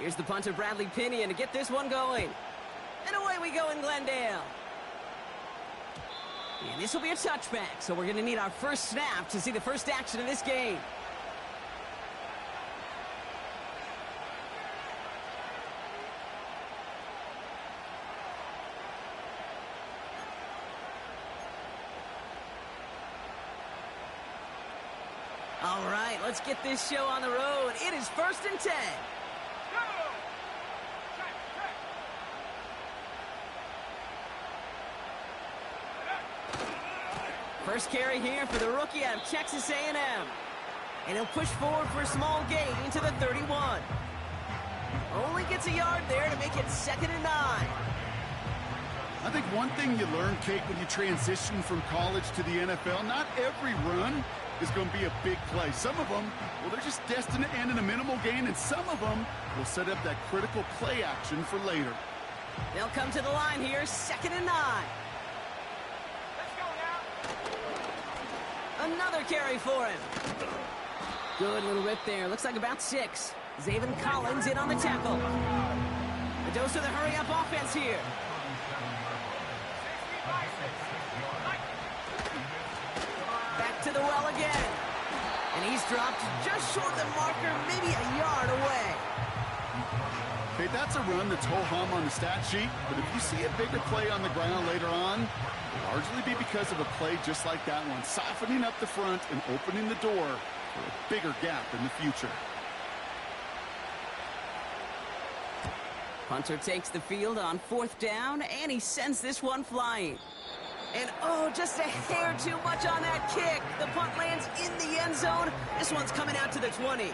Here's the punter, Bradley Pinion, to get this one going. And away we go in Glendale. And this will be a touchback, so we're going to need our first snap to see the first action of this game. All right, let's get this show on the road. It is 1st and 10. First carry here for the rookie out of Texas A&M. And he'll push forward for a small gain into the 31. Only gets a yard there to make it 2nd and 9. I think one thing you learn, Kate, when you transition from college to the NFL, not every run is going to be a big play. Some of them, well, they're just destined to end in a minimal gain, and some of them will set up that critical play action for later. They'll come to the line here, 2nd and 9. Another carry for him. Good little rip there. Looks like about 6. Zaven Collins in on the tackle. The dose of the hurry-up offense here. Back to the well again. And he's dropped just short of the marker, maybe a yard away. Okay, that's a run that's ho-hum on the stat sheet, but if you see a bigger play on the ground later on, it'll largely be because of a play just like that one, softening up the front and opening the door for a bigger gap in the future. Punter takes the field on 4th down, and he sends this one flying. And, oh, just a hair too much on that kick. The punt lands in the end zone. This one's coming out to the 20.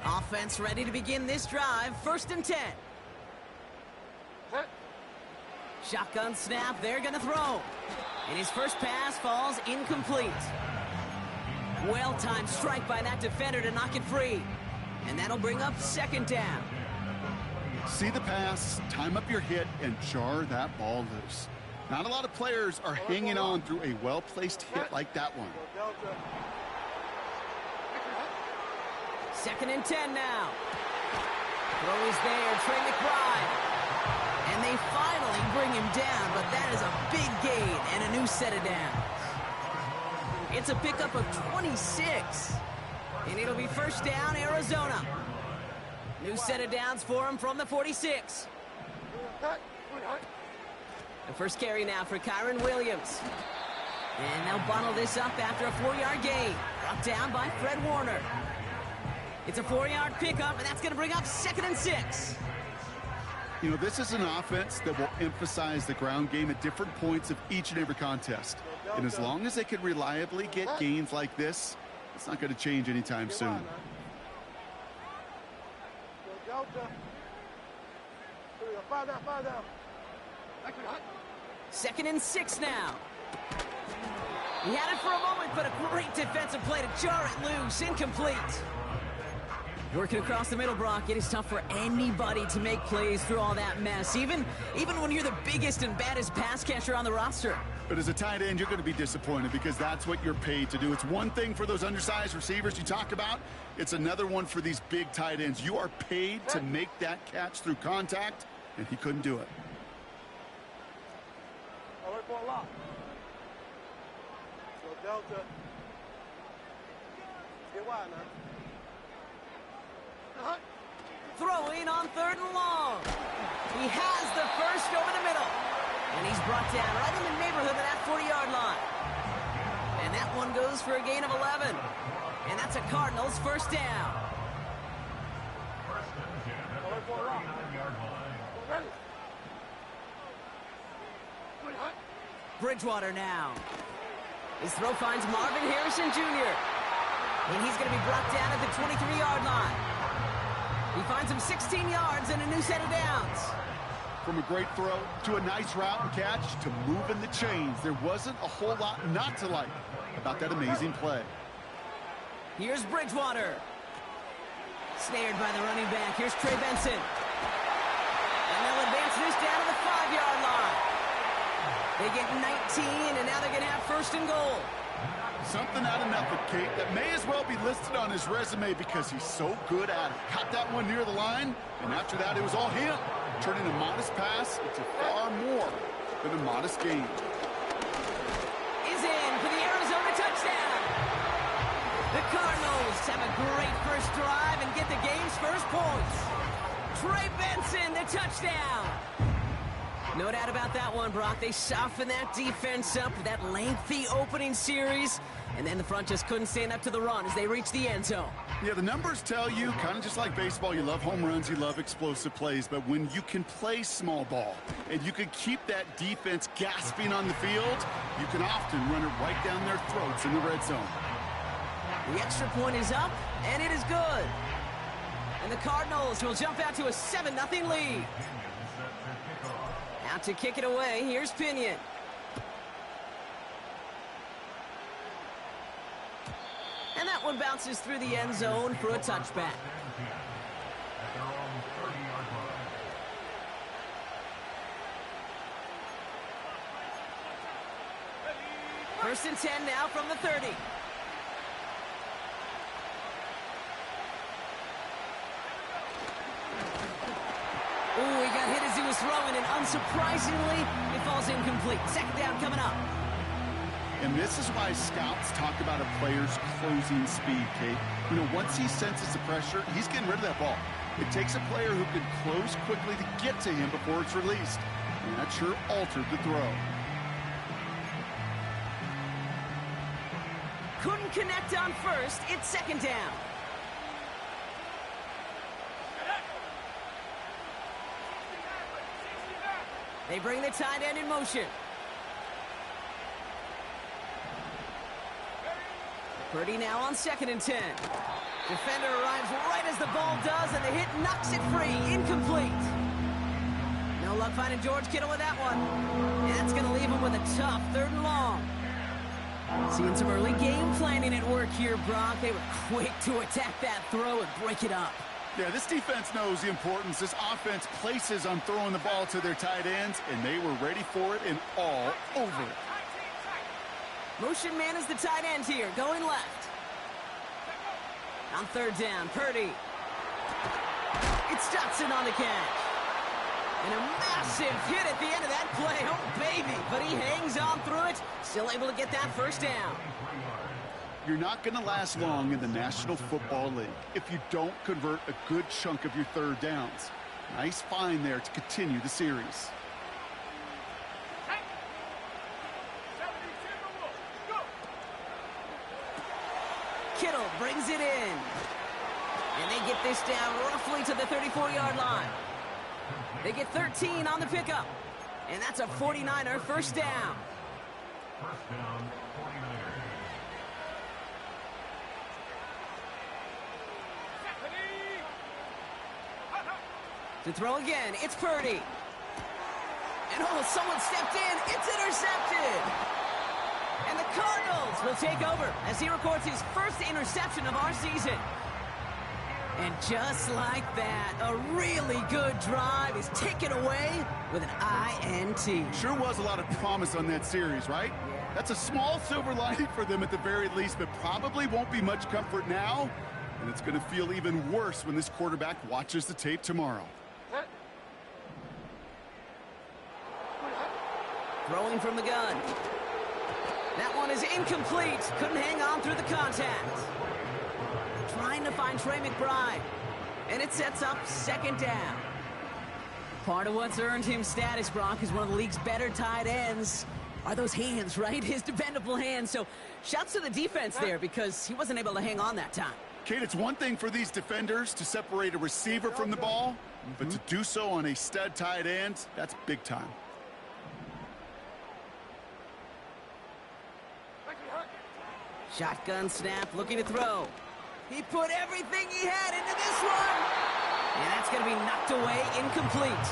Offense ready to begin this drive. 1st and 10. Shotgun snap. They're going to throw. And his first pass falls incomplete. Well-timed strike by that defender to knock it free. And that'll bring up 2nd down. See the pass, time up your hit, and jar that ball loose. Not a lot of players are hanging on through a well-placed hit like that one. 2nd and 10 now. Throw is there, Trey McBride. And they finally bring him down, but that is a big gain and a new set of downs. It's a pickup of 26. And it'll be 1st down, Arizona. New set of downs for him from the 46. The first carry now for Kyron Williams. And they'll bottle this up after a 4-yard gain. Brought down by Fred Warner. It's a 4-yard pickup, and that's going to bring up 2nd and 6. You know, this is an offense that will emphasize the ground game at different points of each and every contest. And as long as they can reliably get gains like this, it's not going to change anytime soon. 2nd and 6 now. He had it for a moment, but a great defensive play to jar it loose. Incomplete. Working across the middle, Brock, it is tough for anybody to make plays through all that mess, even when you're the biggest and baddest pass catcher on the roster. But as a tight end, you're going to be disappointed because that's what you're paid to do. It's one thing for those undersized receivers you talk about. It's another one for these big tight ends. You are paid to make that catch through contact, and he couldn't do it. Throwing on 3rd and long. He has the first over the middle. And he's brought down right in the neighborhood of that 40-yard line. And that one goes for a gain of 11. And that's a Cardinals 1st down. Bridgewater now. His throw finds Marvin Harrison Jr. And he's going to be brought down at the 23-yard line. He finds him 16 yards and a new set of downs. From a great throw to a nice route and catch to moving the chains, there wasn't a whole lot not to like about that amazing play. Here's Bridgewater. Snared by the running back. Here's Trey Benson. And they'll down to the 5-yard line. They get 19, and now they're going to have first and goal. Something out of nothing, Kate, that may as well be listed on his resume because he's so good at it. Caught that one near the line, and after that, it was all him. Turning a modest pass into far more than a modest gain. Is in for the Arizona touchdown. The Cardinals have a great first drive and get the game's first points. Trey Benson, the touchdown. No doubt about that one, Brock. They softened that defense up with that lengthy opening series, and then the front just couldn't stand up to the run as they reached the end zone. Yeah, the numbers tell you, kind of just like baseball, you love home runs, you love explosive plays, but when you can play small ball and you can keep that defense gasping on the field, you can often run it right down their throats in the red zone. The extra point is up, and it is good. And the Cardinals will jump out to a 7-0 lead. Out to kick it away, here's Pinion. And that one bounces through the end zone for a touchback. First and 10 now from the 30. Ooh, he got hit as he was throwing, and unsurprisingly, it falls incomplete. Second down coming up. And this is why scouts talk about a player's closing speed, Kate. You know, once he senses the pressure, he's getting rid of that ball. It takes a player who can close quickly to get to him before it's released. And that sure altered the throw. Couldn't connect on first. It's second down. They bring the tight end in motion. Purdy now on second and 10. Defender arrives right as the ball does, and the hit knocks it free. Incomplete. No luck finding George Kittle with that one. And that's going to leave him with a tough 3rd and long. Seeing some early game planning at work here, Brock. They were quick to attack that throw and break it up. Yeah, this defense knows the importance this offense places on throwing the ball to their tight ends, and they were ready for it and all over it. Motion man is the tight end here, going left. On 3rd down, Purdy. It's Dotson on the catch. And a massive hit at the end of that play. Oh, baby. But he hangs on through it, still able to get that first down. You're not going to last long in the National Football League if you don't convert a good chunk of your 3rd downs. Nice find there to continue the series. Kittle brings it in. And they get this down roughly to the 34-yard line. They get 13 on the pickup. And that's a 49er first down. First down, 49ers. To throw again, it's Purdy. And oh, someone stepped in. It's intercepted. And the Cardinals will take over as he records his first interception of our season. And just like that, a really good drive is taken away with an INT. Sure was a lot of promise on that series, right? Yeah. That's a small silver lining for them at the very least, but probably won't be much comfort now. And it's going to feel even worse when this quarterback watches the tape tomorrow. Throwing from the gun. That one is incomplete. Couldn't hang on through the contact. Trying to find Trey McBride. And it sets up second down. Part of what's earned him status, Brock, is one of the league's better tight ends. Are those hands, right? His dependable hands. So shouts to the defense there because he wasn't able to hang on that time. Kate, it's one thing for these defenders to separate a receiver from the ball, but to do so on a stud tight end, that's big time. Shotgun snap, looking to throw. He put everything he had into this one. And that's going to be knocked away, incomplete.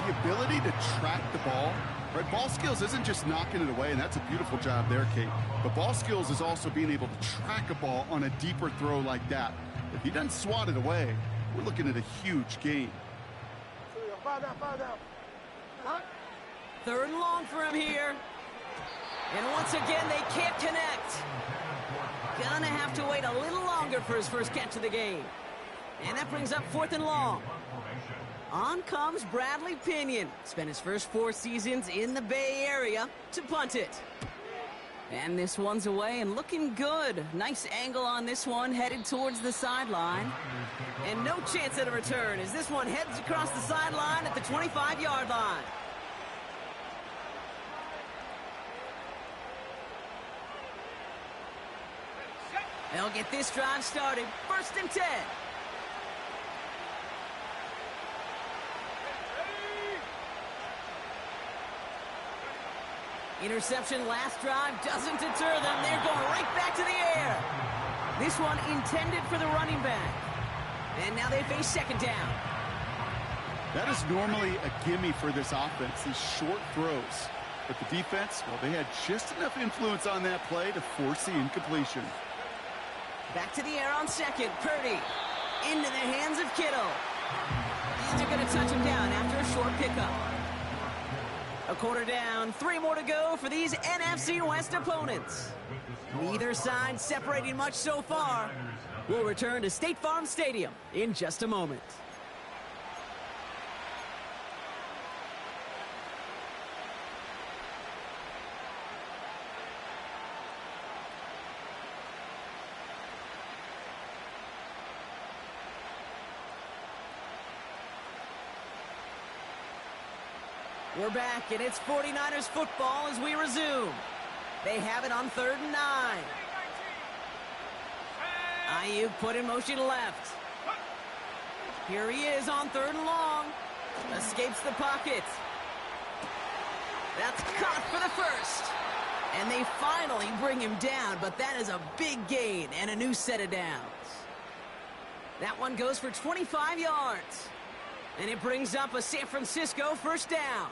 The ability to track the ball, right? Ball skills isn't just knocking it away, and that's a beautiful job there, Kate. But ball skills is also being able to track a ball on a deeper throw like that. If he doesn't swat it away, we're looking at a huge gain. Third and long for him here. And once again, they can't connect. Gonna have to wait a little longer for his first catch of the game. And that brings up 4th and long. On comes Bradley Pinion. Spent his first 4 seasons in the Bay Area to punt it. And this one's away and looking good. Nice angle on this one, headed towards the sideline. And no chance at a return as this one heads across the sideline at the 25-yard line. They'll get this drive started. 1st and 10. Interception last drive doesn't deter them. They're going right back to the air. This one intended for the running back. And now they face 2nd down. That is normally a gimme for this offense, these short throws. But the defense, well, they had just enough influence on that play to force the incompletion. Back to the air on 2nd. Purdy into the hands of Kittle. And they're going to touch him down after a short pickup. A quarter down, 3 more to go for these NFC West opponents. Neither side separating much so far. We'll return to State Farm Stadium in just a moment. We're back, and it's 49ers football as we resume. They have it on 3rd and 9. Ayuk put in motion left. Here he is on 3rd and long. Escapes the pocket. That's caught for the first. And they finally bring him down, but that is a big gain and a new set of downs. That one goes for 25 yards. And it brings up a San Francisco 1st down.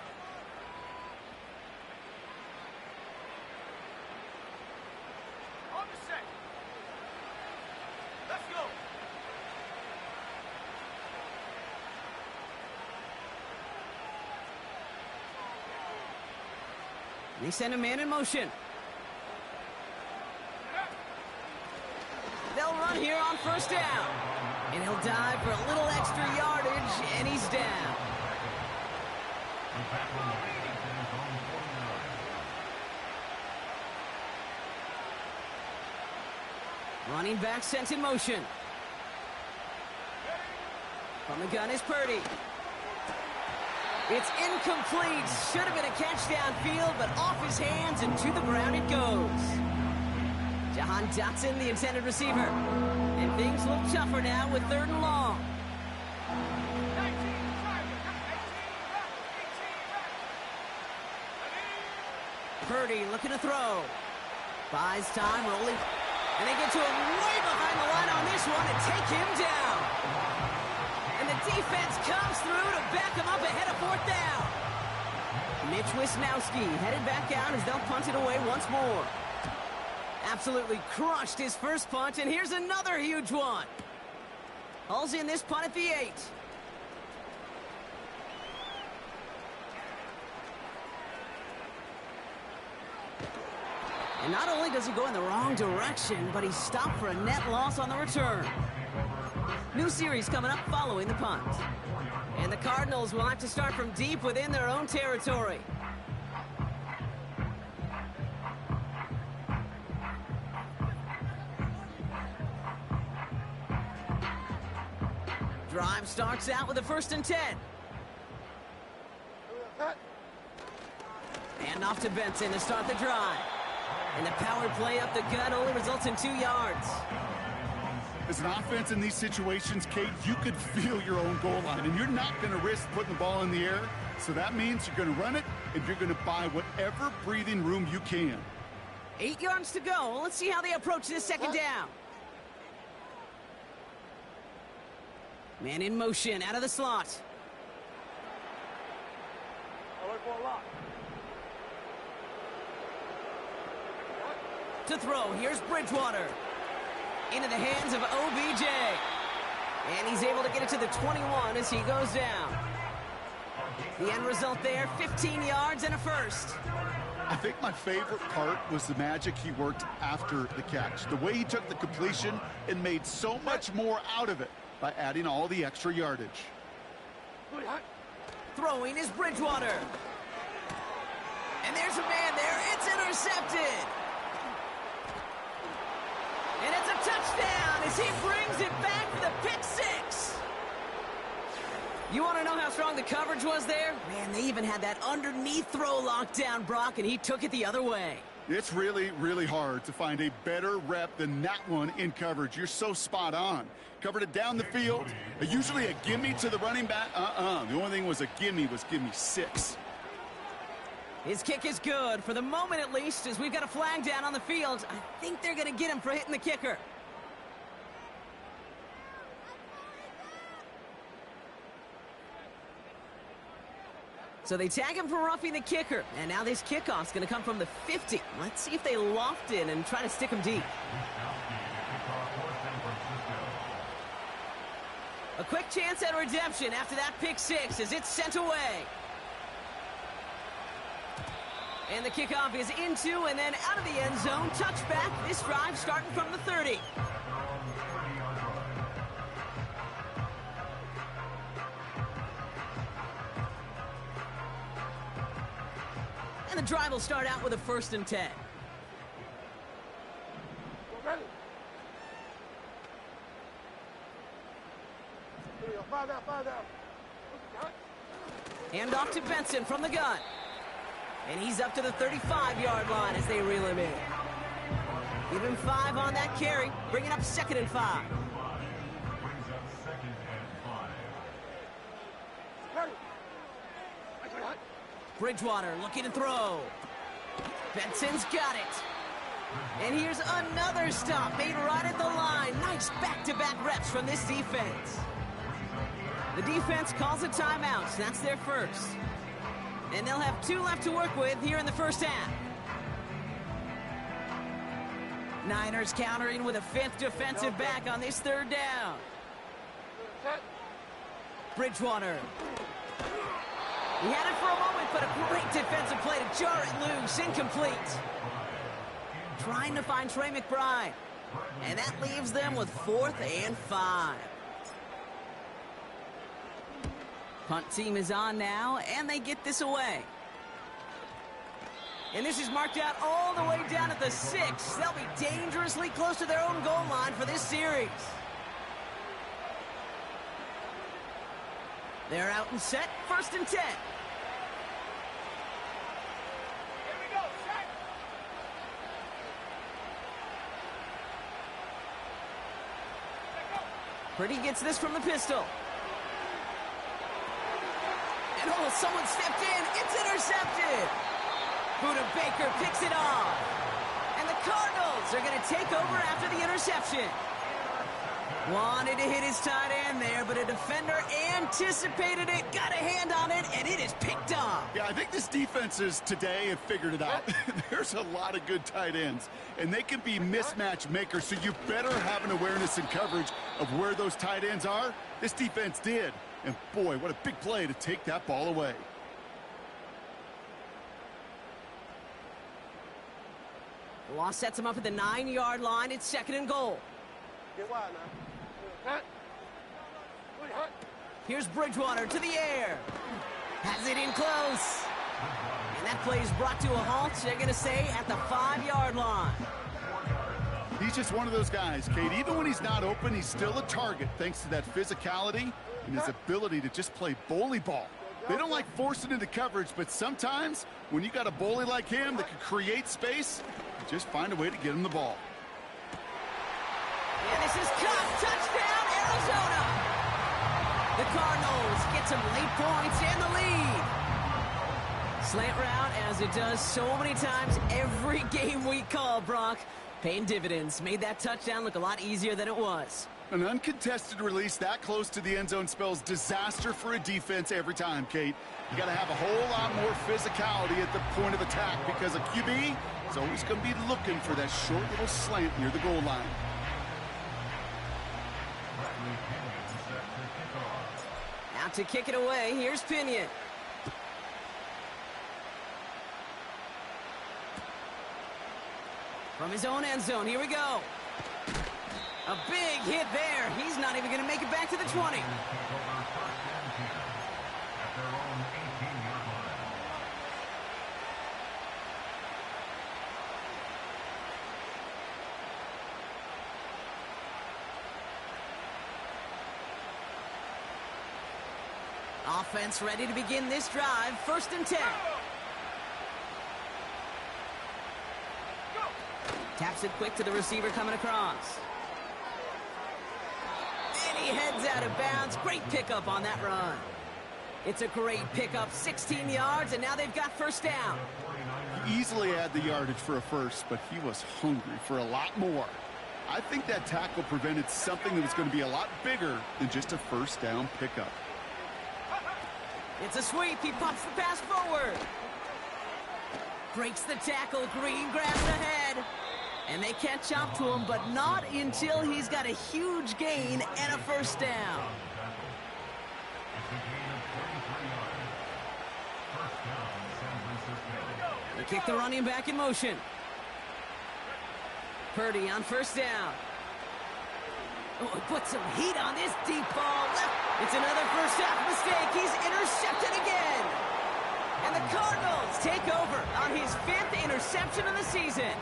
They send a man in motion. They'll run here on 1st down. And he'll dive for a little extra yardage, and he's down. Running back sent in motion. From the gun is Purdy. It's incomplete. Should have been a catch downfield, but off his hands and to the ground it goes. Jahan Dotson, the intended receiver. And things look tougher now with 3rd and long. Purdy looking to throw. Buys time, rolling. And they get to him way behind the line on this one and take him down. And the defense comes through to back him up ahead of 4th down. Mitch Wisnowski headed back out as they'll punt it away once more. Absolutely crushed his first punt, and here's another huge one. Hauls in this punt at the 8. And not only does he go in the wrong direction, but he's stopped for a net loss on the return. New series coming up following the punt. And the Cardinals will have to start from deep within their own territory. Drive starts out with a 1st and 10. And off to Benson to start the drive. And the power play up the gut only results in 2 yards. As an offense in these situations, Kate, you could feel your own goal line, and you're not going to risk putting the ball in the air. So that means you're going to run it, and you're going to buy whatever breathing room you can. 8 yards to go. Let's see how they approach this 2nd down. Man in motion, out of the slot. To throw, here's Bridgewater. Into the hands of OBJ. And he's able to get it to the 21 as he goes down. The end result there, 15 yards and a first. I think my favorite part was the magic he worked after the catch. The way he took the completion and made so much more out of it by adding all the extra yardage. Throwing is Bridgewater. And there's a man there. It's intercepted. And it's a touchdown as he brings it back for the pick six. You want to know how strong the coverage was there? Man, they even had that underneath throw locked down, Brock, and he took it the other way. It's really, really hard to find a better rep than that one in coverage. You're so spot on. Covered it down the field. Usually a gimme to the running back. The only thing was a gimme 6. His kick is good, for the moment at least, as we've got a flag down on the field. I think they're going to get him for hitting the kicker. So they tag him for roughing the kicker. And now this kickoff's going to come from the 50. Let's see if they loft in and try to stick him deep. A quick chance at redemption after that pick six as it's sent away. And the kickoff is into and then out of the end zone. Touchback. This drive starting from the 30. And the drive will start out with a 1st and 10. Hand off to Benson from the gun. And he's up to the 35-yard line as they reel him in. Give him 5 on that carry, bringing up 2nd and 5. Bridgewater looking to throw. Benson's got it. And here's another stop made right at the line. Nice back-to-back reps from this defense. The defense calls a timeout. That's their first. And they'll have 2 left to work with here in the first half. Niners countering with a 5th defensive back on this 3rd down. Bridgewater. He had it for a moment, but a great defensive play to jar it loose. Incomplete. Trying to find Trey McBride. And that leaves them with 4th and 5. Punt team is on now, and they get this away. And this is marked out all the way down at the 6. They'll be dangerously close to their own goal line for this series. They're out and set, 1st and 10. Purdy gets this from the pistol. And oh, someone stepped in. It's intercepted. Buda Baker picks it off. And the Cardinals are going to take over after the interception. Wanted to hit his tight end there, but a defender anticipated it, got a hand on it, and it is picked off. Yeah, I think this defenses today have figured it out. There's a lot of good tight ends, and they can be mismatch makers, so you better have an awareness and coverage of where those tight ends are. This defense did, and boy, what a big play to take that ball away. The loss sets him up at the 9-yard line. It's 2nd and goal. Here's Bridgewater to the air. Has it in close. And that play is brought to a halt. They're going to say at the 5-yard line. He's just one of those guys, Kate. Even when he's not open, he's still a target thanks to that physicality and his ability to just play bully ball. They don't like forcing into coverage, but sometimes when you got a bully like him that can create space, you just find a way to get him the ball. And this is caught. Touchdown, Arizona. The Cardinals get some late points and the lead. Slant route, as it does so many times every game we call, Brock. Paying dividends. Made that touchdown look a lot easier than it was. An uncontested release that close to the end zone spells disaster for a defense every time, Kate. You got to have a whole lot more physicality at the point of attack because a QB is always going to be looking for that short little slant near the goal line. Out to kick it away. Here's Pinion. From his own end zone, here we go. A big hit there. He's not even going to make it back to the 20. Take over first and 10 at their own 18-yard line. Offense ready to begin this drive. 1st and 10. Taps it quick to the receiver coming across. And he heads out of bounds. Great pickup on that run. It's a great pickup. 16 yards, and now they've got 1st down. He easily had the yardage for a first, but he was hungry for a lot more. I think that tackle prevented something that was going to be a lot bigger than just a 1st down pickup. It's a sweep. He pops the pass forward. Breaks the tackle. Green grabs ahead. And they catch up to him, but not until he's got a huge gain and a 1st down. It's a gain of 33 yards. First down, San Francisco. They kick the running back in motion. Purdy on 1st down. Oh, he put some heat on this deep ball. Left. It's another first half mistake. He's intercepted again. And the Cardinals take over on his 5th interception of the season.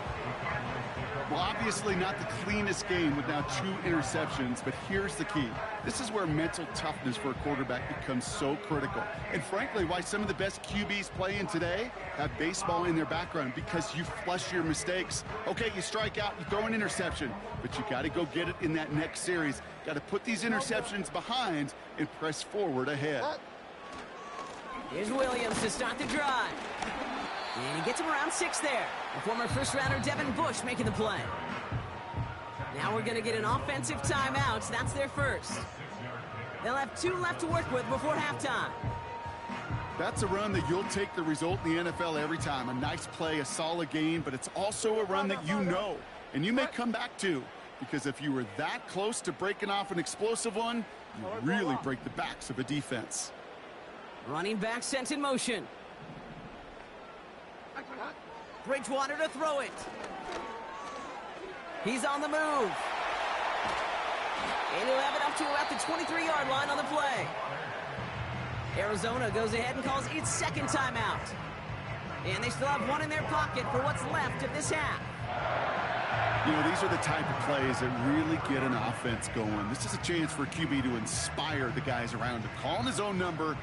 Well, obviously not the cleanest game with now 2 interceptions, but here's the key. This is where mental toughness for a quarterback becomes so critical. And frankly, why some of the best QBs playing today have baseball in their background, because you flush your mistakes. Okay, you strike out, you throw an interception, but you got to go get it in that next series. Got to put these interceptions behind and press forward ahead. Here's Williams to start the drive. And he gets him around 6 there. The former 1st-rounder Devin Bush making the play. Now we're going to get an offensive timeout. That's their first. They'll have 2 left to work with before halftime. That's a run that you'll take the result in the NFL every time. A nice play, a solid gain, but it's also a run that you know, and you may come back to, because if you were that close to breaking off an explosive one, you really break the backs of a defense. Running back sent in motion. Bridgewater to throw it. He's on the move. And he'll have it up to about the 23-yard line on the play. Arizona goes ahead and calls its 2nd timeout. And they still have 1 in their pocket for what's left of this half. You know, these are the type of plays that really get an offense going. This is a chance for a QB to inspire the guys around him. Calling his own number,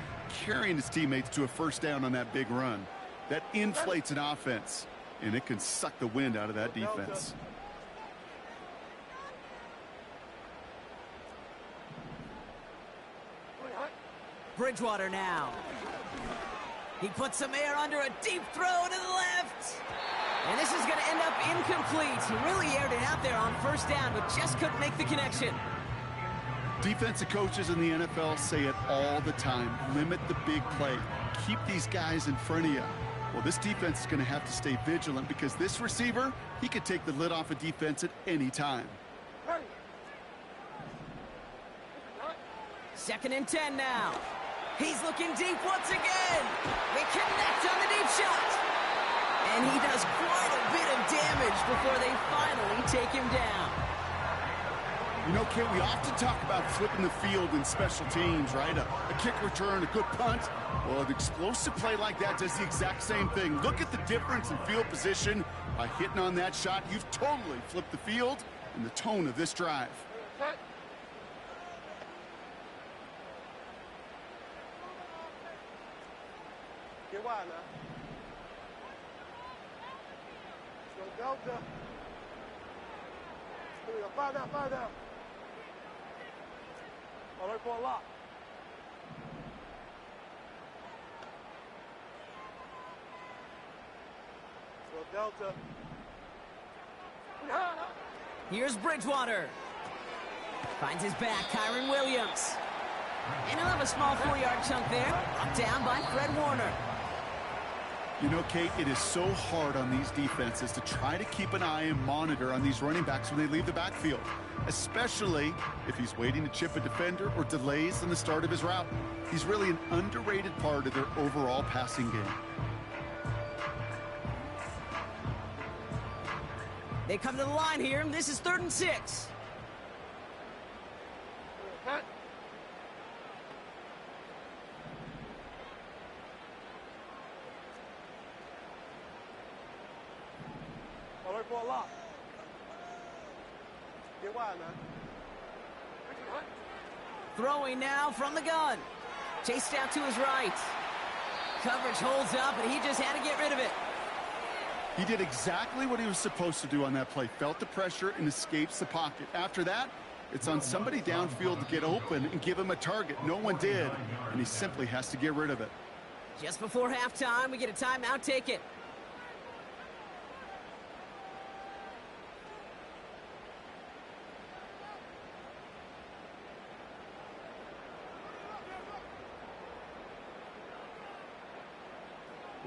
carrying his teammates to a 1st down on that big run. That inflates an offense, and it can suck the wind out of that defense. Bridgewater now. He puts some air under a deep throw to the left. And this is going to end up incomplete. He really aired it out there on 1st down, but just couldn't make the connection. Defensive coaches in the NFL say it all the time. Limit the big play. Keep these guys in front of you. Well, this defense is going to have to stay vigilant, because this receiver, he could take the lid off a defense at any time. 2nd and 10 now. He's looking deep once again. They connect on the deep shot. And he does quite a bit of damage before they finally take him down. You know, Kate, we often talk about flipping the field in special teams, right? A kick return, a good punt. Well, an explosive play like that does the exact same thing. Look at the difference in field position. By hitting on that shot, you've totally flipped the field and the tone of this drive. Get wide now. Let's go Delta. Here we go. Fire down, fire down. All right for a lock. Let's go Delta. Here's Bridgewater. Finds his back, Kyren Williams. And he'll have a small 4-yard chunk there, brought down by Fred Warner. You know, Kate, it is so hard on these defenses to try to keep an eye and monitor on these running backs when they leave the backfield, especially if he's waiting to chip a defender or delays in the start of his route. He's really an underrated part of their overall passing game. They come to the line here, and this is 3rd and 6. Cut. Alert for a lock. Get wide, man. Throwing now from the gun. Chased out to his right. Coverage holds up, and he just had to get rid of it. He did exactly what he was supposed to do on that play. Felt the pressure and escapes the pocket. After that, it's on somebody downfield to get open and give him a target. No one did, and he simply has to get rid of it. Just before halftime, we get a timeout. Take it.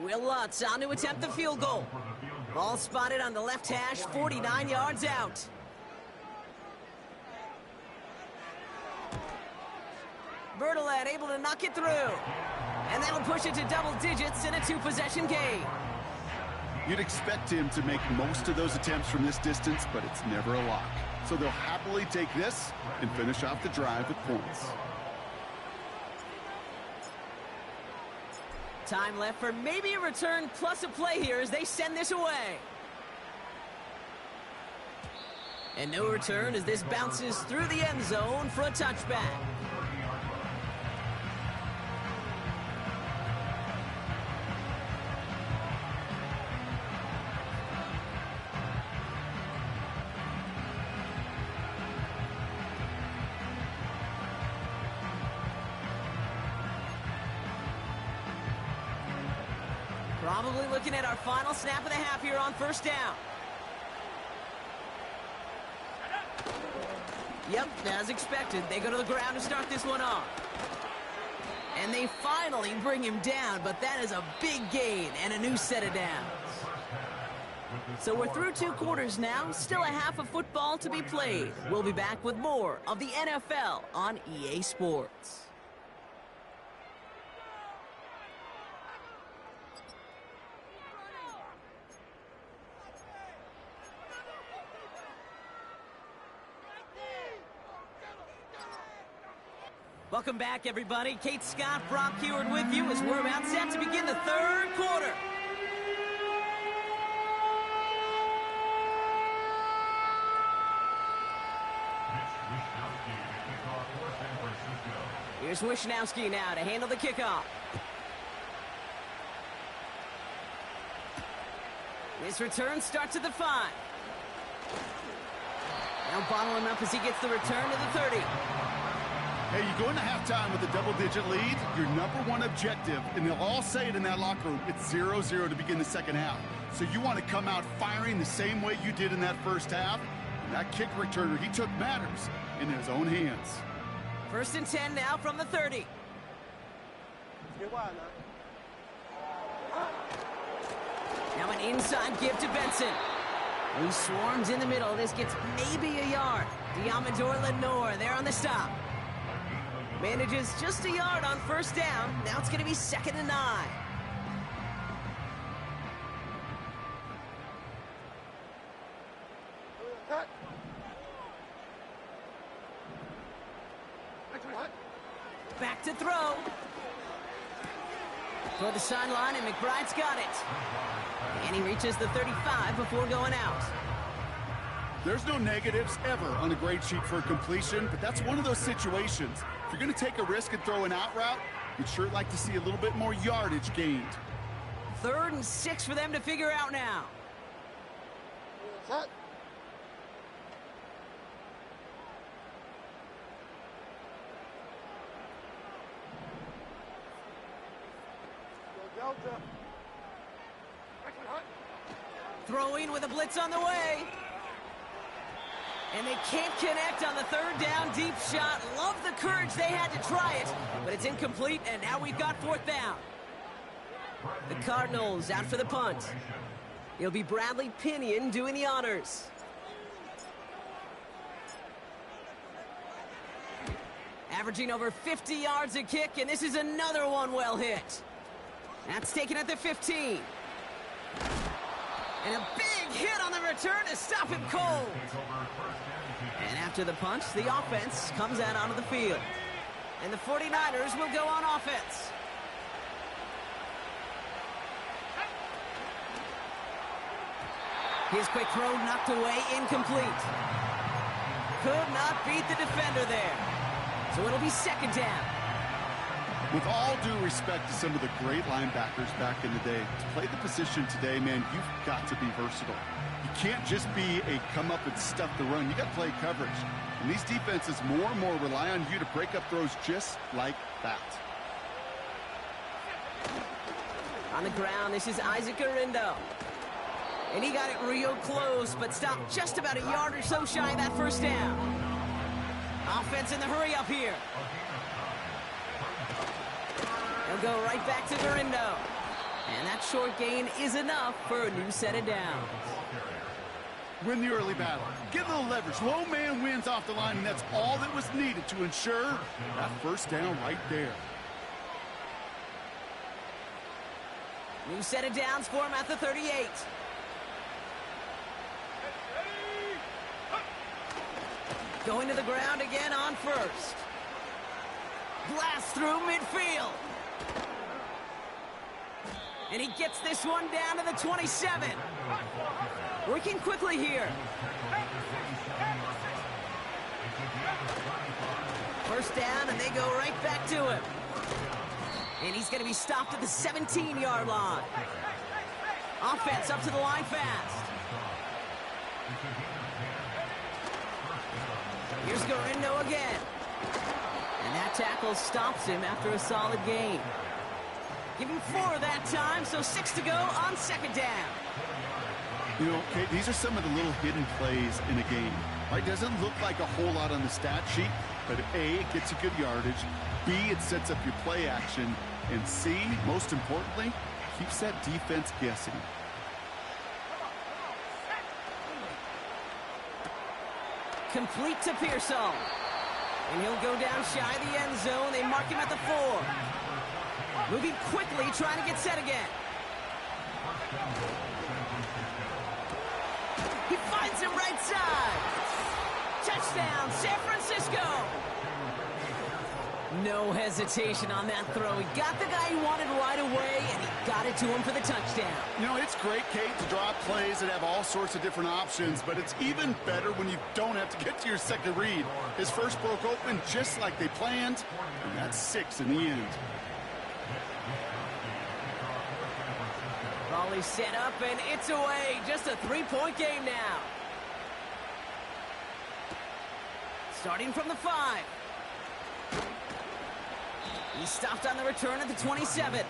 Will Lutz on to attempt the field goal. Ball spotted on the left hash, 49 yards out. Bertolet able to knock it through. And that'll push it to double digits in a 2-possession game. You'd expect him to make most of those attempts from this distance, but it's never a lock. So they'll happily take this and finish off the drive with points. Time left for maybe a return plus a play here as they send this away. And no return as this bounces through the end zone for a touchback. Probably looking at our final snap of the half here on 1st down. Yep, as expected, they go to the ground to start this one off. And they finally bring him down, but that is a big gain and a new set of downs. So we're through 2 quarters now, still a half of football to be played. We'll be back with more of the NFL on EA Sports. Welcome back, everybody. Kate Scott, Brock Huard with you as we're about set to begin the 3rd quarter. Here's Wishnowski now to handle the kickoff. This return starts at the 5. Now bottling up as he gets the return to the 30. Hey, you go into halftime with a double-digit lead, your #1 objective, and they'll all say it in that locker room, it's 0-0 to begin the 2nd half. So you want to come out firing the same way you did in that 1st half. And that kick returner he took matters in his own hands. 1st and 10 now from the 30. Get wide now. Now an inside give to Benson, who swarms in the middle. This gets maybe a yard. Diamador Lenore there on the stop. Manages just a yard on 1st down. Now it's going to be 2nd and 9. Cut. Back to throw. For the sideline, and McBride's got it. And he reaches the 35 before going out. There's no negatives ever on a grade sheet for a completion, but that's one of those situations. If you're going to take a risk and throw an out route, you'd sure like to see a little bit more yardage gained. 3rd and 6 for them to figure out now. Cut. Delta. Throwing with a blitz on the way. And they can't connect on the 3rd down deep shot. Love the courage they had to try it, but it's incomplete, and now we've got 4th down. The Cardinals out for the punt. It'll be Bradley Pinion doing the honors. Averaging over 50 yards a kick, and this is another one well hit. That's taken at the 15. And a big hit on the return to stop him cold. And after the punch, the offense comes out onto the field. And the 49ers will go on offense. His quick throw knocked away, incomplete. Could not beat the defender there. So it'll be second down. With all due respect to some of the great linebackers back in the day, to play the position today, man, you've got to be versatile. You can't just be a come up and stuff the run. You got to play coverage. And these defenses more and more rely on you to break up throws just like that. On the ground, this is Isaac Orindo. And he got it real close, but stopped just about a yard or so shy of that first down. Offense in the hurry up here. They'll go right back to Gurindo. And that short gain is enough for a new set of downs. Win the early battle. Get a little leverage. Low man wins off the line, and that's all that was needed to ensure that first down right there. New set of downs for him at the 38. Going to the ground again on first. Blast through midfield. And he gets this one down to the 27. Working quickly here. First down, and they go right back to him. And he's going to be stopped at the 17-yard line. Offense up to the line fast. Here's Gurindo again. And that tackle stops him after a solid gain. Give him 4 that time, so 6 to go on second down. You know, Kate, these are some of the little hidden plays in a game. Right? Doesn't look like a whole lot on the stat sheet, but A, it gets you good yardage. B, it sets up your play action. And C, most importantly, keeps that defense guessing. Complete to Pearsall. And he'll go down shy of the end zone. They mark him at the 4. Moving quickly, trying to get set again. He finds him right side. Touchdown, San Francisco. No hesitation on that throw. He got the guy he wanted right away, and he got it to him for the touchdown. You know, it's great, Kate, to draw plays that have all sorts of different options, but it's even better when you don't have to get to your second read. His first broke open just like they planned, and that's 6 in the end. Raleigh set up, and it's away. Just a 3-point game now. Starting from the 5. He stopped on the return at the 27.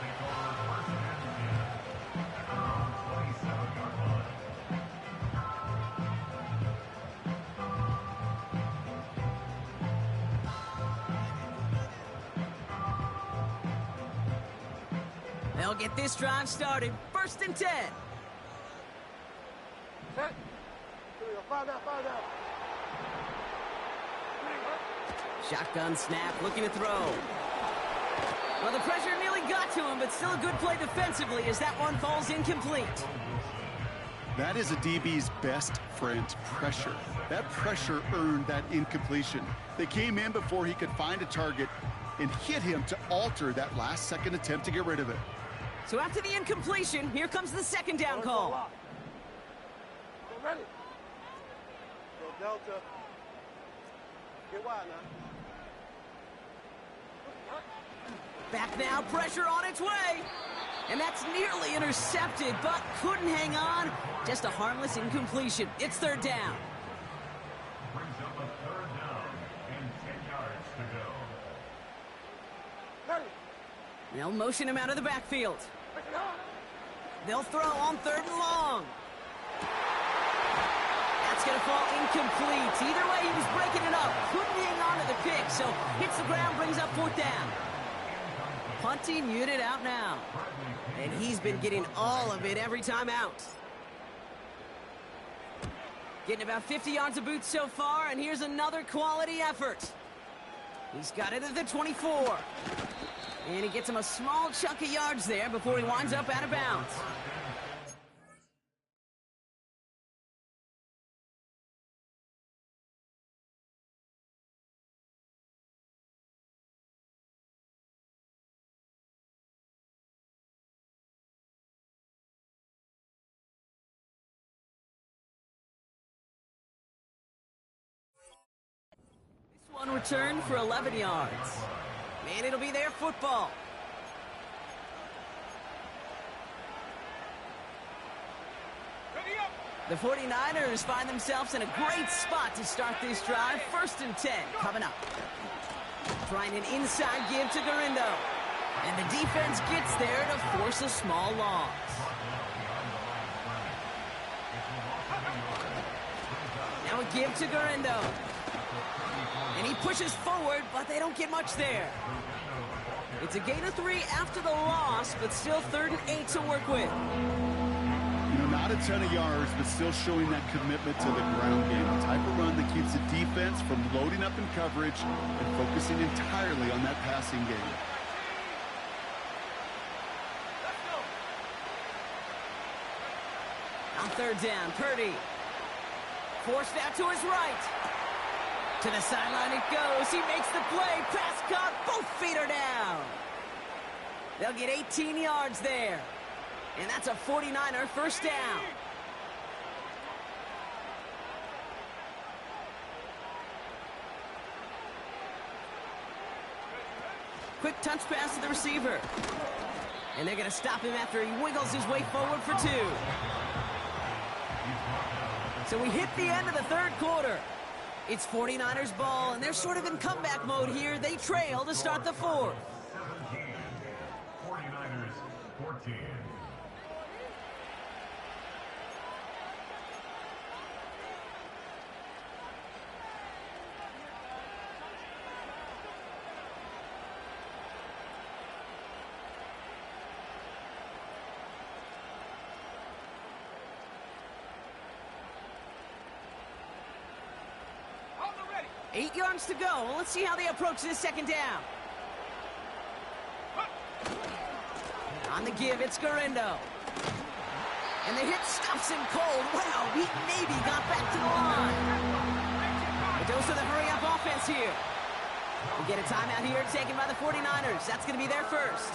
They'll get this drive started. 1st and 10. Set. Here we go. 5 down, 5 down. Shotgun snap, looking to throw. Well, the pressure nearly got to him, but still a good play defensively as that one falls incomplete. That is a DB's best friend, pressure. That pressure earned that incompletion. They came in before he could find a target and hit him to alter that last-second attempt to get rid of it. So after the incompletion, here comes the second down call. Get ready. Go Delta. Get wide now. Back now, pressure on its way. And that's nearly intercepted, but couldn't hang on. Just a harmless incompletion. It's 3rd down. Brings up a 3rd down and 10 yards to go. Ready. They'll motion him out of the backfield. Break it on. They'll throw on 3rd and long. That's going to fall incomplete. Either way, he was breaking it up. Couldn't hang on to the pick, so hits the ground, brings up 4th down. Punting unit out now. And he's been getting all of it every time out. Getting about 50 yards of boots so far, and here's another quality effort. He's got it at the 24. And he gets him a small chunk of yards there before he winds up out of bounds. One return for 11 yards. And it'll be their football. The 49ers find themselves in a great spot to start this drive. 1st and 10 coming up. Trying an inside give to Garindo. And the defense gets there to force a small loss. Now a give to Garindo. And he pushes forward, but they don't get much there. It's a gain of 3 after the loss, but still 3rd and 8 to work with. You know, not a ton of yards, but still showing that commitment to the ground game. The type of run that keeps the defense from loading up in coverage and focusing entirely on that passing game. On 3rd down, Purdy. Forced out to his right. To the sideline it goes. He makes the play. Pass caught. Both feet are down. They'll get 18 yards there. And that's a 49er 1st down. Quick touch pass to the receiver. And they're going to stop him after he wiggles his way forward for 2. So we hit the end of the 3rd quarter. It's 49ers ball, and they're sort of in comeback mode here. They trail to start the 4th. 49ers 14. On the ready. 8 yards to go. Let's see how they approach this 2nd down. On the give, it's Garindo. And the hit stops him cold. Wow, he maybe got back to the line. A dose of the hurry-up offense here. We get a timeout here taken by the 49ers. That's going to be their 1st.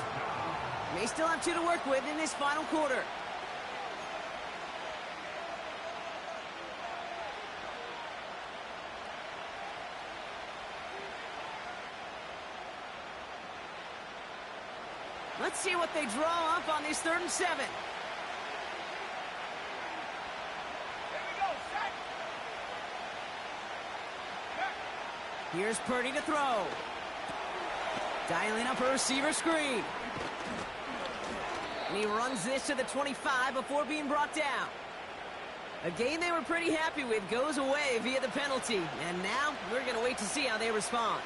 They still have 2 to work with in this final quarter. Let's see what they draw up on this 3rd and 7. Here we go, set. Here's Purdy to throw. Dialing up a receiver screen. And he runs this to the 25 before being brought down. A game they were pretty happy with goes away via the penalty. And now we're going to wait to see how they respond.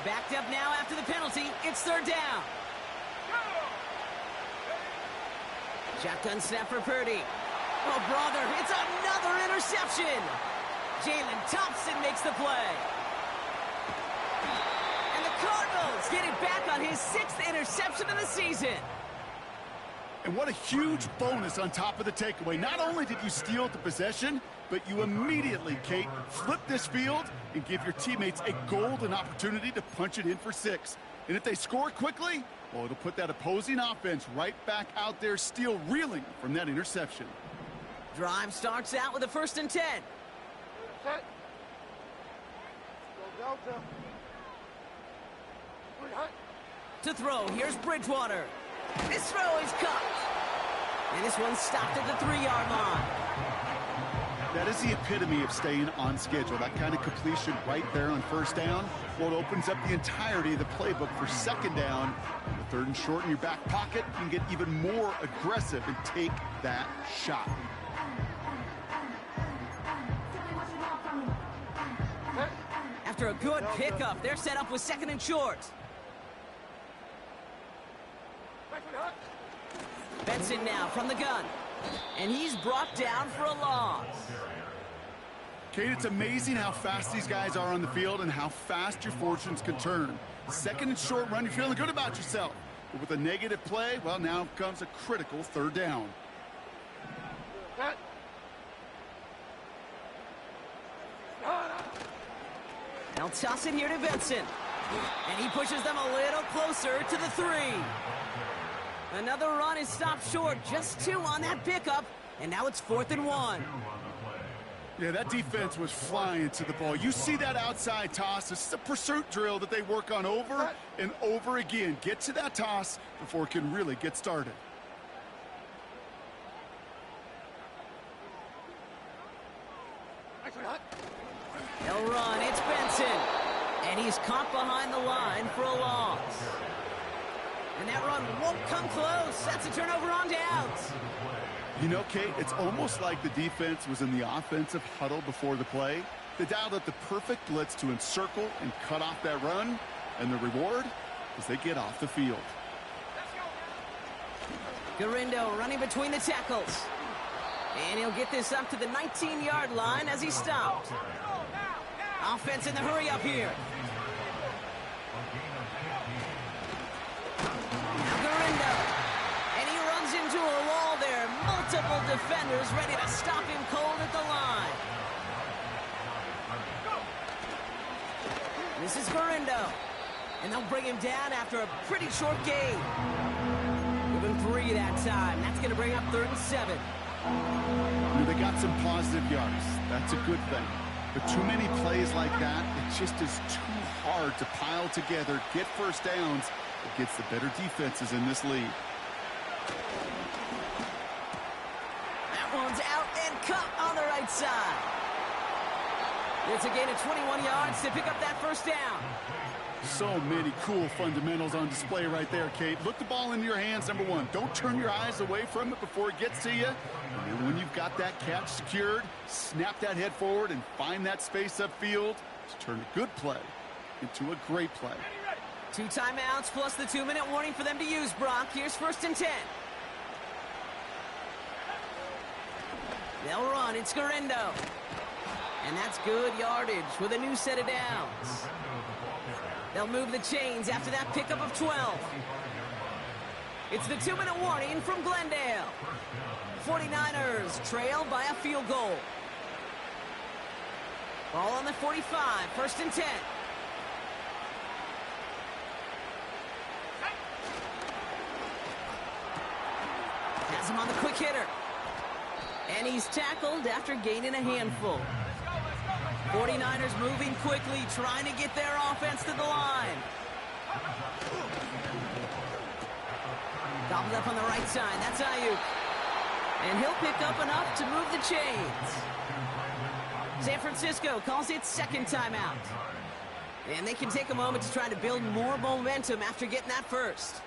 Backed up now after the penalty. It's 3rd down. Shotgun snap for Purdy. Oh, brother, it's another interception. Jalen Thompson makes the play. And the Cardinals get it back on his 6th interception of the season. And what a huge bonus on top of the takeaway. Not only did you steal the possession, but you immediately, Kate, flip this field and give your teammates a golden opportunity to punch it in for 6. And if they score quickly, well, it'll put that opposing offense right back out there, still reeling from that interception. Drive starts out with a 1st and 10. Set. Go Delta. 3 hut. To throw, here's Bridgewater. This throw is caught. And this one stopped at the 3-yard line. That is the epitome of staying on schedule. That kind of completion right there on 1st down. Well, it opens up the entirety of the playbook for 2nd down. The 3rd and short in your back pocket, you can get even more aggressive and take that shot. After a good pickup, they're set up with 2nd and short. Benson now from the gun. And he's brought down for a loss. Kate, it's amazing how fast these guys are on the field and how fast your fortunes can turn. 2nd and short run, you're feeling good about yourself. But with a negative play, well, now comes a critical 3rd down. They'll toss it here to Benson. And he pushes them a little closer to the 3. Another run is stopped short. Just 2 on that pickup. And now it's 4th and 1. Yeah, that defense was flying to the ball. You see that outside toss. This is a pursuit drill that they work on over and over again. Get to that toss before it can really get started. They'll run. It's Benson. And he's caught behind the line for a loss. And that run won't come close. That's a turnover on downs. You know, Kate, it's almost like the defense was in the offensive huddle before the play. They dialed up the perfect blitz to encircle and cut off that run. And the reward is they get off the field. Garindo running between the tackles. And he'll get this up to the 19-yard line as he stopped. Offense in the hurry up here. Now Garindo. And he runs into a wall there. Multiple defenders ready to stop him cold at the line. This is Garindo. And they'll bring him down after a pretty short gain. Give him 3 that time. That's going to bring up 3rd and 7. They got some positive yards. That's a good thing. But too many plays like that, it just is too hard to pile together, get first downs against the better defenses in this league. That one's out and cut on the right side. It's a gain of 21 yards to pick up that first down. So many cool fundamentals on display right there, Kate. Look the ball into your hands, number one. Don't turn your eyes away from it before it gets to you. And then when you've got that catch secured, snap that head forward and find that space upfield to turn a good play into a great play. 2 timeouts plus the 2-minute warning for them to use, Brock. Here's 1st and 10. They'll run. It's Garindo. And that's good yardage with a new set of downs. They'll move the chains after that pickup of 12. It's the 2-minute warning from Glendale. 49ers trail by a field goal. Ball on the 45, 1st and 10. Has him on the quick hitter. And he's tackled after gaining a handful. 49ers moving quickly, trying to get their offense to the line. Gobbled up on the right side. That's Ayuk. And he'll pick up enough to move the chains. San Francisco calls it 2nd timeout. And they can take a moment to try to build more momentum after getting that first.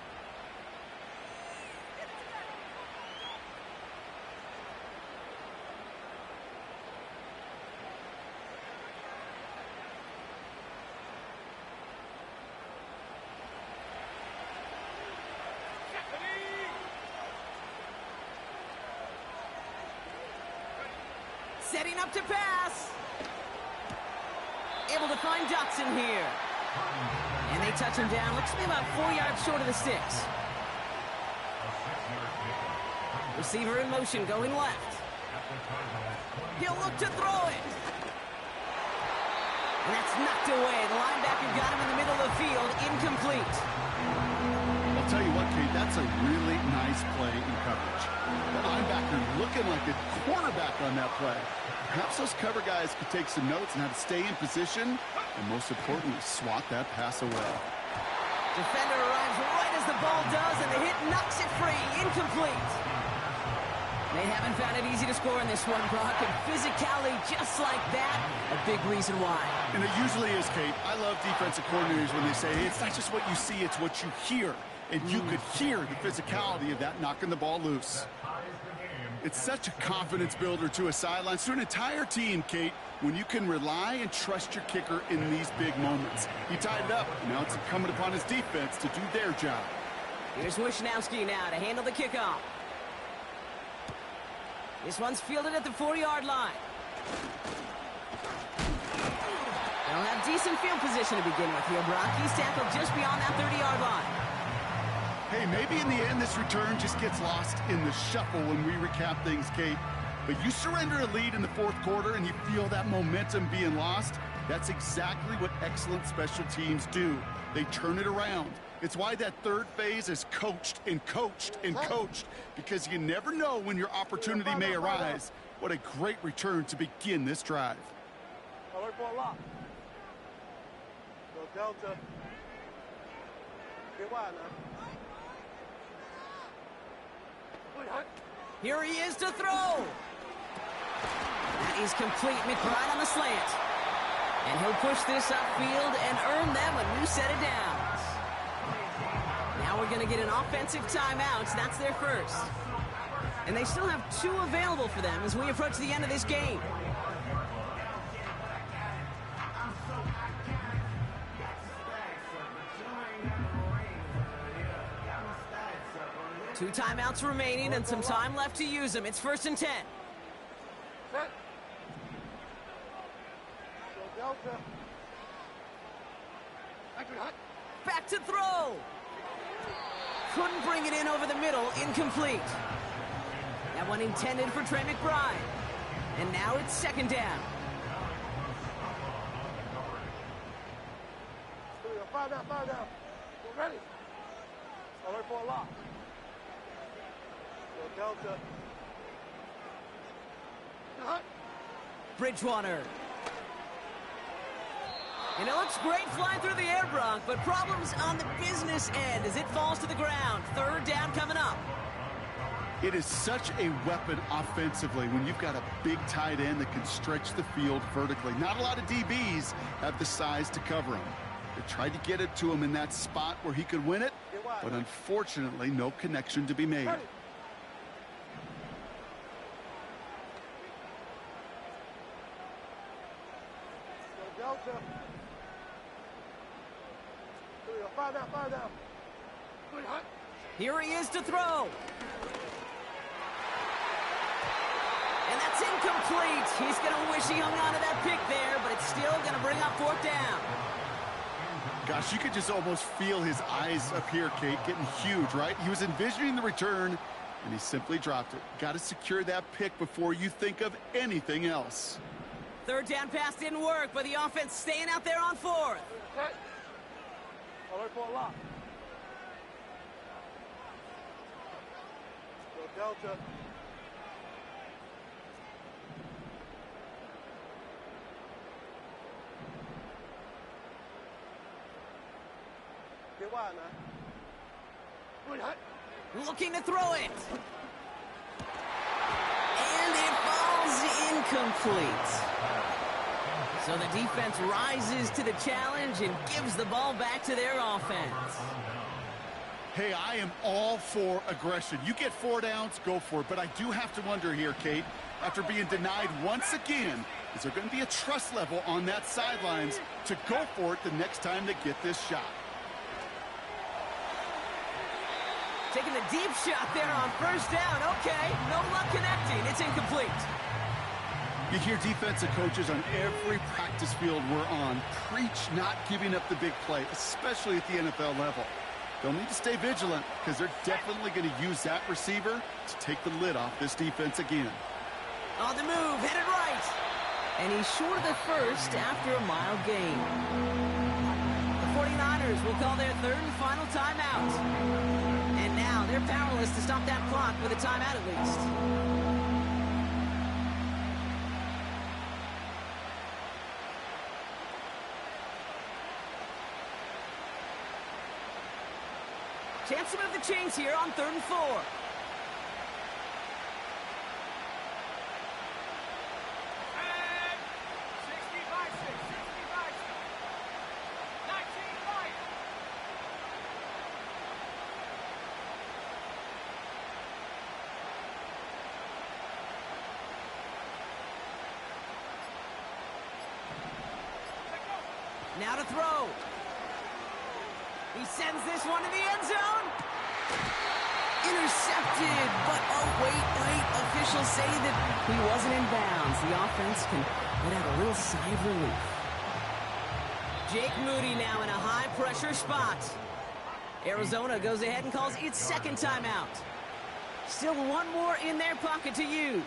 Setting up to pass. Able to find Dotson here. And they touch him down. Looks to be about 4 yards short of the sticks. Receiver in motion going left. He'll look to throw it. And that's knocked away. The linebacker got him in the middle of the field. Incomplete. I'll tell you what, Kate, that's a really nice play in coverage. The linebacker looking like a quarterback on that play. Perhaps those cover guys could take some notes on how to stay in position and, most importantly, swat that pass away. Defender arrives right as the ball does, and the hit knocks it free. Incomplete. They haven't found it easy to score in this one, Brock, and physicality just like that, a big reason why. And it usually is, Kate. I love defensive coordinators when they say, hey, it's not just what you see, it's what you hear. And you could hear the physicality of that knocking the ball loose. It's such a confidence builder to a sideline, to an entire team, Kate, when you can rely and trust your kicker in these big moments. He tied it up, and now it's incumbent upon his defense to do their job. Here's Wishnowski now to handle the kickoff. This one's fielded at the 4-yard line. They'll have decent field position to begin with here, Brock. He's tackled just beyond that 30-yard line. Hey, maybe in the end this return just gets lost in the shuffle when we recap things, Kate. But you surrender a lead in the 4th quarter and you feel that momentum being lost. That's exactly what excellent special teams do. They turn it around. It's why that 3rd phase is coached and coached and coached, because you never know when your opportunity may arise. What a great return to begin this drive. Alert for a lock. Go Delta. Get wide now. Here he is to throw. That is complete. McBride on the slant. And he'll push this upfield and earn them a new set of downs. Now we're going to get an offensive timeout. That's their first. And they still have 2 available for them as we approach the end of this game. Two timeouts remaining and some time left to use them. It's 1st and 10. Set. Go Delta. Back to throw. Couldn't bring it in over the middle. Incomplete. That one intended for Trey McBride. And now it's 2nd down. Fire down, fire down. Get ready. Alert for a lock. Go Delta. Bridgewater. And it looks great flying through the air, Bronk, but problems on the business end as it falls to the ground. 3rd down coming up. It is such a weapon offensively when you've got a big tight end that can stretch the field vertically. Not a lot of DBs have the size to cover him. They tried to get it to him in that spot where he could win it, but unfortunately, no connection to be made. Ready. Go Delta. Fire down, fire down. Here he is to throw. And that's incomplete. He's going to wish he hung on to that pick there, but it's still going to bring up 4th down. Gosh, you could just almost feel his eyes up here, Kate, getting huge, right? He was envisioning the return, and he simply dropped it. Got to secure that pick before you think of anything else. 3rd down pass didn't work, but the offense staying out there on 4th. Set. Alert for a lock. Go Delta. Get wide now. Looking to throw it. And it falls incomplete. So the defense rises to the challenge and gives the ball back to their offense. Hey, I am all for aggression. You get 4 downs, go for it. But I do have to wonder here, Kate, after being denied once again, is there going to be a trust level on that sidelines to go for it the next time they get this shot? Taking the deep shot there on 1st down. Okay, no luck connecting. It's incomplete. You hear defensive coaches on every practice field we're on preach not giving up the big play, especially at the NFL level. They'll need to stay vigilant because they're definitely going to use that receiver to take the lid off this defense again. On the move, headed right. And he's short of the first after a mile gain. The 49ers will call their 3rd and final timeout. And now they're powerless to stop that clock with a timeout at least. Chance to move the chains here on 3rd and 4. And 60-6, 19-5. Now to throw. He sends this one to the end zone. Intercepted, but oh, wait. Officials say that he wasn't in bounds. The offense can let out a little sigh of relief. Jake Moody now in a high-pressure spot. Arizona goes ahead and calls its 2nd timeout. Still one more in their pocket to use.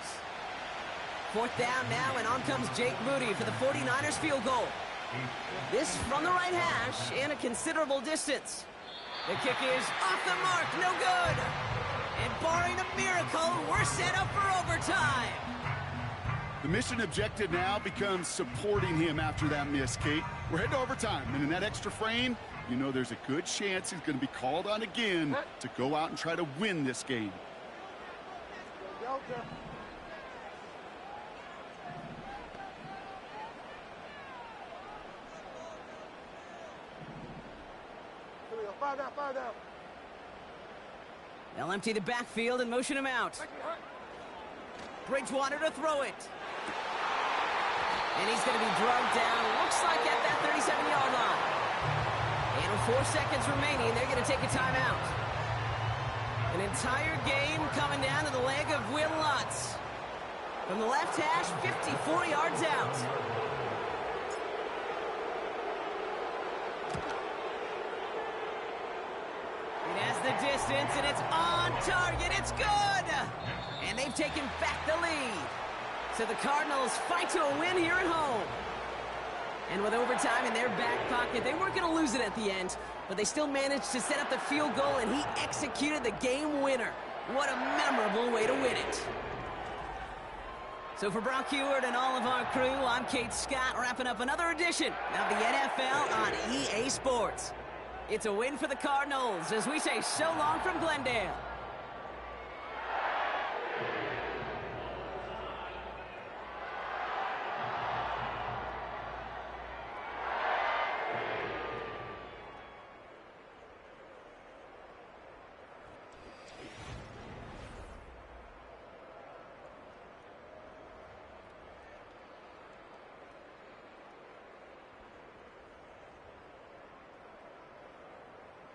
4th down now, and on comes Jake Moody for the 49ers field goal. This from the right hash and a considerable distance. The kick is off the mark, no good. And barring a miracle, we're set up for overtime. The mission objective now becomes supporting him after that miss, Kate. We're heading to overtime, and in that extra frame, you know there's a good chance he's going to be called on again to go out and try to win this game. Go, Jeff. Here we go. Fire down, fire down. They'll empty the backfield and motion him out. Make it hurt. Bridgewater to throw it. And he's going to be drugged down, looks like at that 37-yard line. And with 4 seconds remaining, they're going to take a timeout. An entire game coming down to the leg of Will Lutz. From the left hash, 54 yards out. It has the distance, and it's on target. It's good! And they've taken back the lead. So the Cardinals fight to a win here at home. And with overtime in their back pocket, they weren't going to lose it at the end, but they still managed to set up the field goal, and he executed the game winner. What a memorable way to win it. So for Brock Huard and all of our crew, I'm Kate Scott, wrapping up another edition of the NFL on EA Sports. It's a win for the Cardinals as we say so long from Glendale.